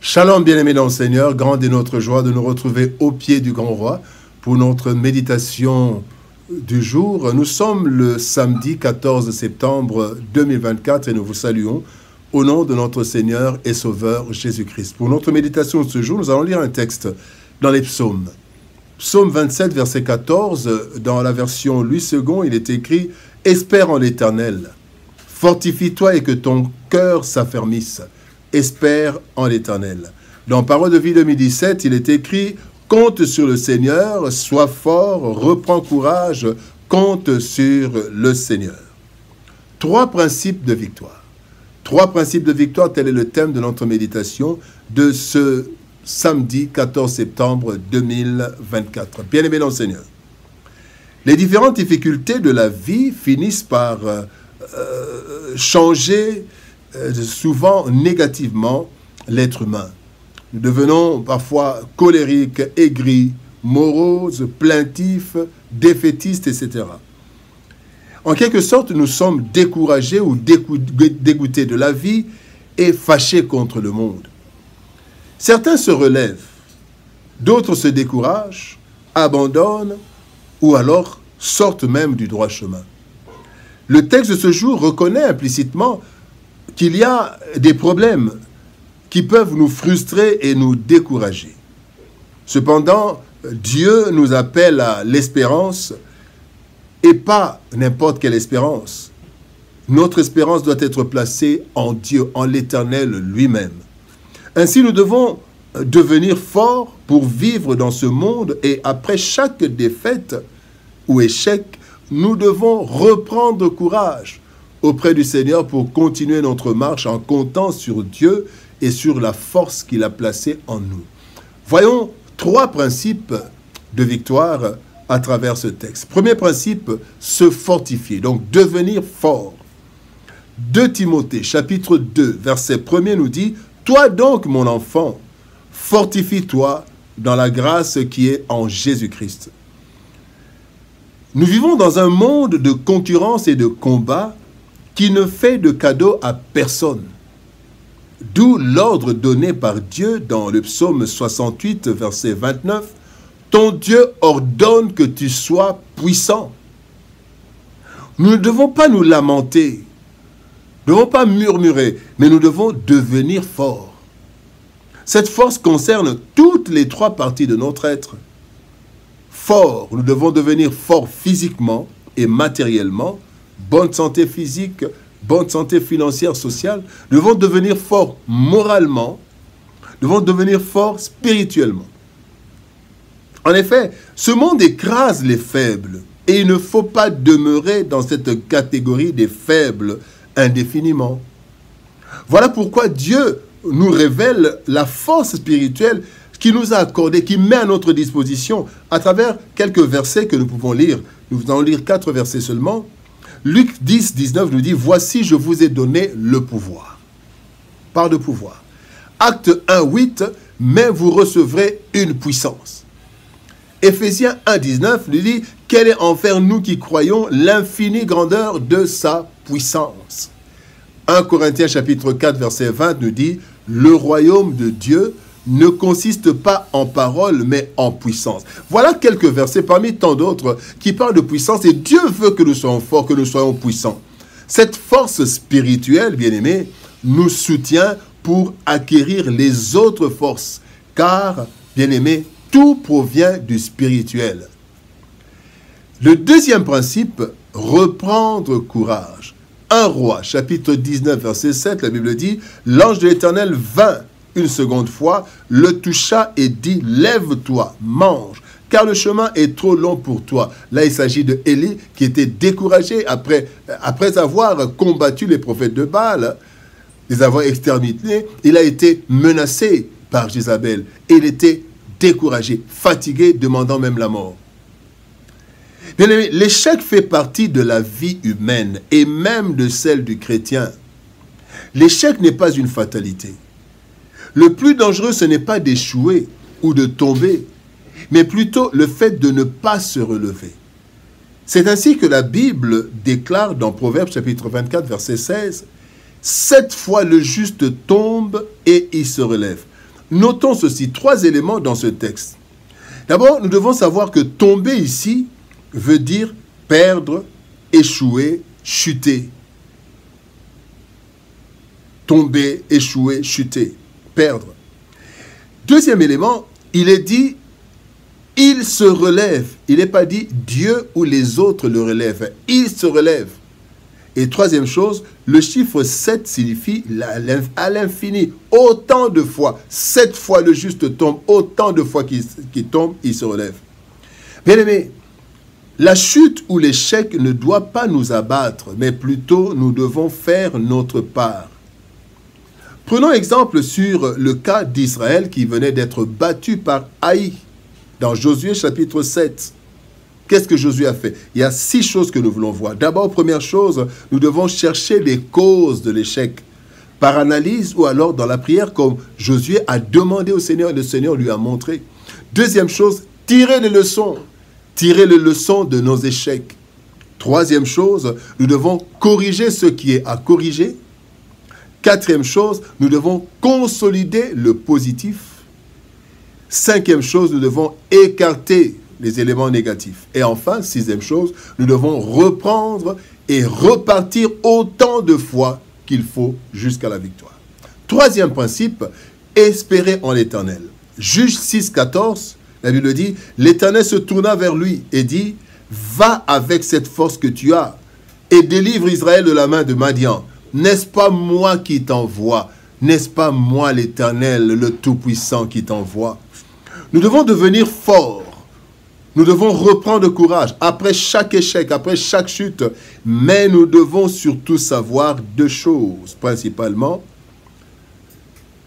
Shalom, bien-aimés dans le Seigneur, grande est notre joie de nous retrouver au pied du Grand Roi pour notre méditation du jour. Nous sommes le samedi 14 septembre 2024 et nous vous saluons au nom de notre Seigneur et Sauveur Jésus-Christ. Pour notre méditation de ce jour, nous allons lire un texte dans les psaumes. Psaume 27, verset 14, dans la version Louis II, il est écrit « Espère en l'Éternel, fortifie-toi et que ton cœur s'affermisse. Espère en l'Éternel. » Dans Parole de vie 2017, il est écrit « Compte sur le Seigneur, sois fort, reprends courage, compte sur le Seigneur. » Trois principes de victoire. Trois principes de victoire, tel est le thème de notre méditation de ce samedi 14 septembre 2024. Bien-aimés dans le Seigneur, les différentes difficultés de la vie finissent par changer souvent négativement l'être humain. Nous devenons parfois colériques, aigris, moroses, plaintifs, défaitistes, etc. En quelque sorte, nous sommes découragés ou dégoûtés de la vie et fâchés contre le monde. Certains se relèvent, d'autres se découragent, abandonnent ou alors sortent même du droit chemin. Le texte de ce jour reconnaît implicitement qu'il y a des problèmes qui peuvent nous frustrer et nous décourager. Cependant, Dieu nous appelle à l'espérance et pas n'importe quelle espérance. Notre espérance doit être placée en Dieu, en l'Éternel lui-même. Ainsi, nous devons devenir forts pour vivre dans ce monde et après chaque défaite ou échec, nous devons reprendre courage auprès du Seigneur pour continuer notre marche en comptant sur Dieu et sur la force qu'il a placée en nous. Voyons trois principes de victoire à travers ce texte. Premier principe, se fortifier, donc devenir fort. 2 Timothée, chapitre 2, verset 1er nous dit « Toi donc, mon enfant, fortifie-toi dans la grâce qui est en Jésus-Christ. » Nous vivons dans un monde de concurrence et de combat qui ne fait de cadeau à personne. D'où l'ordre donné par Dieu dans le psaume 68, verset 29, « Ton Dieu ordonne que tu sois puissant. » Nous ne devons pas nous lamenter, nous ne devons pas murmurer, mais nous devons devenir forts. Cette force concerne toutes les trois parties de notre être. Fort, nous devons devenir forts physiquement et matériellement, bonne santé physique, bonne santé financière, sociale. Nous devons devenir forts moralement, nous devons devenir forts spirituellement. En effet, ce monde écrase les faibles et il ne faut pas demeurer dans cette catégorie des faibles indéfiniment. Voilà pourquoi Dieu nous révèle la force spirituelle qui nous a accordée, qui met à notre disposition à travers quelques versets que nous pouvons lire. Nous allons lire 4 versets seulement. Luc 10, 19 nous dit « Voici, je vous ai donné le pouvoir. » Par de pouvoir. Acte 1, 8 « Mais vous recevrez une puissance. » Éphésiens 1, 19 nous dit « Quelle est envers nous qui croyons l'infinie grandeur de sa puissance. » 1 Corinthiens chapitre 4, verset 20 nous dit « Le royaume de Dieu ne consiste pas en parole, mais en puissance. » Voilà quelques versets parmi tant d'autres qui parlent de puissance et Dieu veut que nous soyons forts, que nous soyons puissants. Cette force spirituelle, bien-aimés, nous soutient pour acquérir les autres forces, car, bien-aimés, tout provient du spirituel. Le deuxième principe, reprendre courage. 1 Roi, chapitre 19, verset 7, la Bible dit « L'ange de l'Éternel vint une seconde fois, le toucha et dit « Lève-toi, mange, car le chemin est trop long pour toi. » Là, il s'agit de Élie qui était découragé après avoir combattu les prophètes de Baal, les avoir exterminés. Il a été menacé par Jézabel et il était découragé, fatigué, demandant même la mort. L'échec fait partie de la vie humaine et même de celle du chrétien. L'échec n'est pas une fatalité. Le plus dangereux, ce n'est pas d'échouer ou de tomber, mais plutôt le fait de ne pas se relever. C'est ainsi que la Bible déclare dans Proverbes chapitre 24, verset 16, « 7 fois le juste tombe et il se relève. » notons ceci, 3 éléments dans ce texte. D'abord, nous devons savoir que tomber ici veut dire perdre, échouer, chuter. Tomber, échouer, chuter, perdre. Deuxième élément, il est dit, il se relève. Il n'est pas dit Dieu ou les autres le relèvent. Il se relève. Et troisième chose, le chiffre 7 signifie à l'infini. Autant de fois, 7 fois le juste tombe, autant de fois qu'il tombe, il se relève. Bien aimé, la chute ou l'échec ne doit pas nous abattre, mais plutôt nous devons faire notre part. Prenons exemple sur le cas d'Israël qui venait d'être battu par Haï dans Josué chapitre 7. Qu'est-ce que Josué a fait? Il y a 6 choses que nous voulons voir. D'abord, première chose, nous devons chercher les causes de l'échec par analyse ou alors dans la prière comme Josué a demandé au Seigneur et le Seigneur lui a montré. Deuxième chose, tirer les leçons. Tirer les leçons de nos échecs. Troisième chose, nous devons corriger ce qui est à corriger. Quatrième chose, nous devons consolider le positif. Cinquième chose, nous devons écarter les éléments négatifs. Et enfin, sixième chose, nous devons reprendre et repartir autant de fois qu'il faut jusqu'à la victoire. Troisième principe, espérer en l'Éternel. Juge 6, 14, la Bible dit, l'Éternel se tourna vers lui et dit, va avec cette force que tu as et délivre Israël de la main de Madian. N'est-ce pas moi qui t'envoie? N'est-ce pas moi l'Éternel, le Tout-Puissant qui t'envoie? Nous devons devenir forts. Nous devons reprendre courage après chaque échec, après chaque chute. Mais nous devons surtout savoir 2 choses, principalement.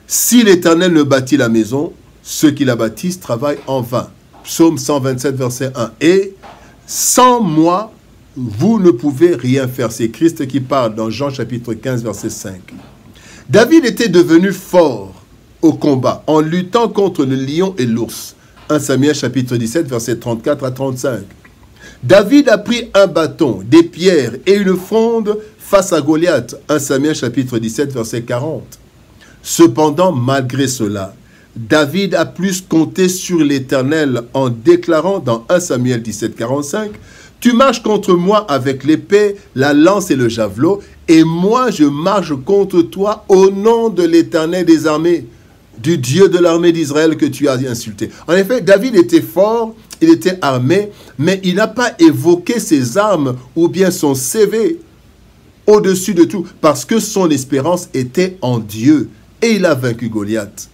Si l'Éternel ne bâtit la maison, ceux qui la bâtissent travaillent en vain. Psaume 127, verset 1. Et sans moi, vous ne pouvez rien faire. C'est Christ qui parle dans Jean chapitre 15, verset 5. David était devenu fort au combat en luttant contre le lion et l'ours. 1 Samuel chapitre 17, verset 34 à 35. David a pris un bâton, des pierres et une fronde face à Goliath. 1 Samuel chapitre 17, verset 40. Cependant, malgré cela, David a plus compté sur l'Éternel en déclarant dans 1 Samuel 17, 45, « Tu marches contre moi avec l'épée, la lance et le javelot, et moi je marche contre toi au nom de l'Éternel des armées, du Dieu de l'armée d'Israël que tu as insulté. » En effet, David était fort, il était armé, mais il n'a pas évoqué ses armes ou bien son CV au-dessus de tout, parce que son espérance était en Dieu, et il a vaincu Goliath.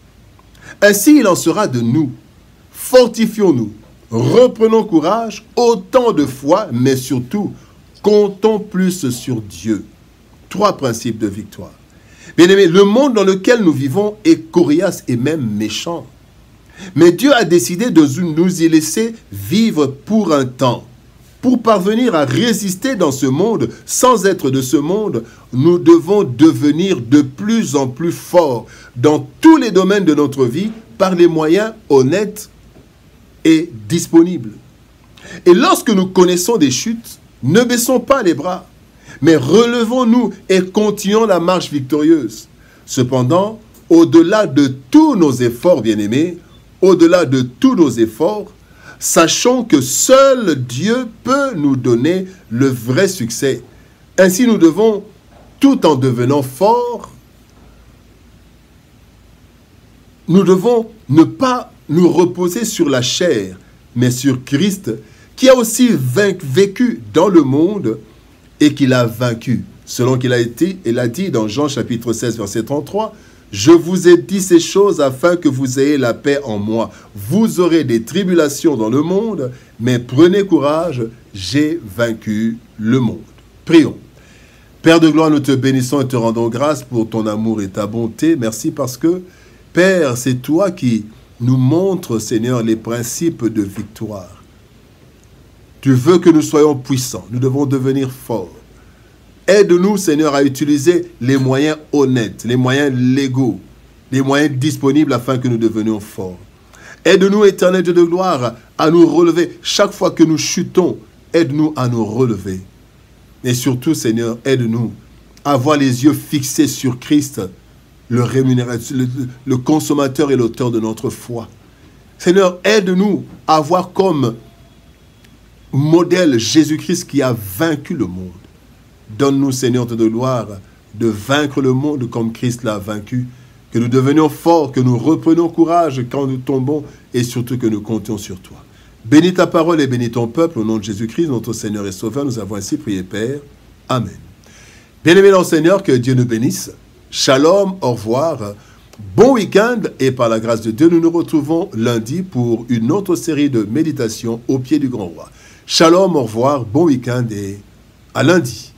Ainsi, il en sera de nous. Fortifions-nous, reprenons courage, autant de foi, mais surtout, comptons plus sur Dieu. 3 principes de victoire. Bien-aimés, le monde dans lequel nous vivons est coriace et même méchant. Mais Dieu a décidé de nous y laisser vivre pour un temps. Pour parvenir à résister dans ce monde, sans être de ce monde, nous devons devenir de plus en plus forts dans tous les domaines de notre vie par les moyens honnêtes et disponibles. Et lorsque nous connaissons des chutes, ne baissons pas les bras, mais relevons-nous et continuons la marche victorieuse. Cependant, au-delà de tous nos efforts, bien-aimés, au-delà de tous nos efforts, sachons que seul Dieu peut nous donner le vrai succès. Ainsi, nous devons, tout en devenant forts, nous devons ne pas nous reposer sur la chair, mais sur Christ, qui a aussi vécu dans le monde et qui l'a vaincu. Selon qu'il a été, il a dit dans Jean chapitre 16, verset 33, « Je vous ai dit ces choses afin que vous ayez la paix en moi. Vous aurez des tribulations dans le monde, mais prenez courage, j'ai vaincu le monde. » Prions. Père de gloire, nous te bénissons et te rendons grâce pour ton amour et ta bonté. Merci parce que, Père, c'est toi qui nous montres, Seigneur, les principes de victoire. Tu veux que nous soyons puissants. Nous devons devenir forts. Aide-nous, Seigneur, à utiliser les moyens honnêtes, les moyens légaux, les moyens disponibles afin que nous devenions forts. Aide-nous, Éternel Dieu de gloire, à nous relever. Chaque fois que nous chutons, aide-nous à nous relever. Et surtout, Seigneur, aide-nous à avoir les yeux fixés sur Christ le rémunérateur, le consommateur et l'auteur de notre foi. Seigneur, aide-nous à avoir comme modèle Jésus-Christ qui a vaincu le monde. Donne-nous, Seigneur de gloire, de vaincre le monde comme Christ l'a vaincu, que nous devenions forts, que nous reprenions courage quand nous tombons et surtout que nous comptions sur toi. Bénis ta parole et bénis ton peuple au nom de Jésus-Christ, notre Seigneur et Sauveur. Nous avons ainsi prié, Père. Amen. Bien-aimés dans le Seigneur, que Dieu nous bénisse. Shalom, au revoir. Bon week-end et par la grâce de Dieu, nous nous retrouvons lundi pour une autre série de méditations au pied du Grand Roi. Shalom, au revoir, bon week-end et à lundi.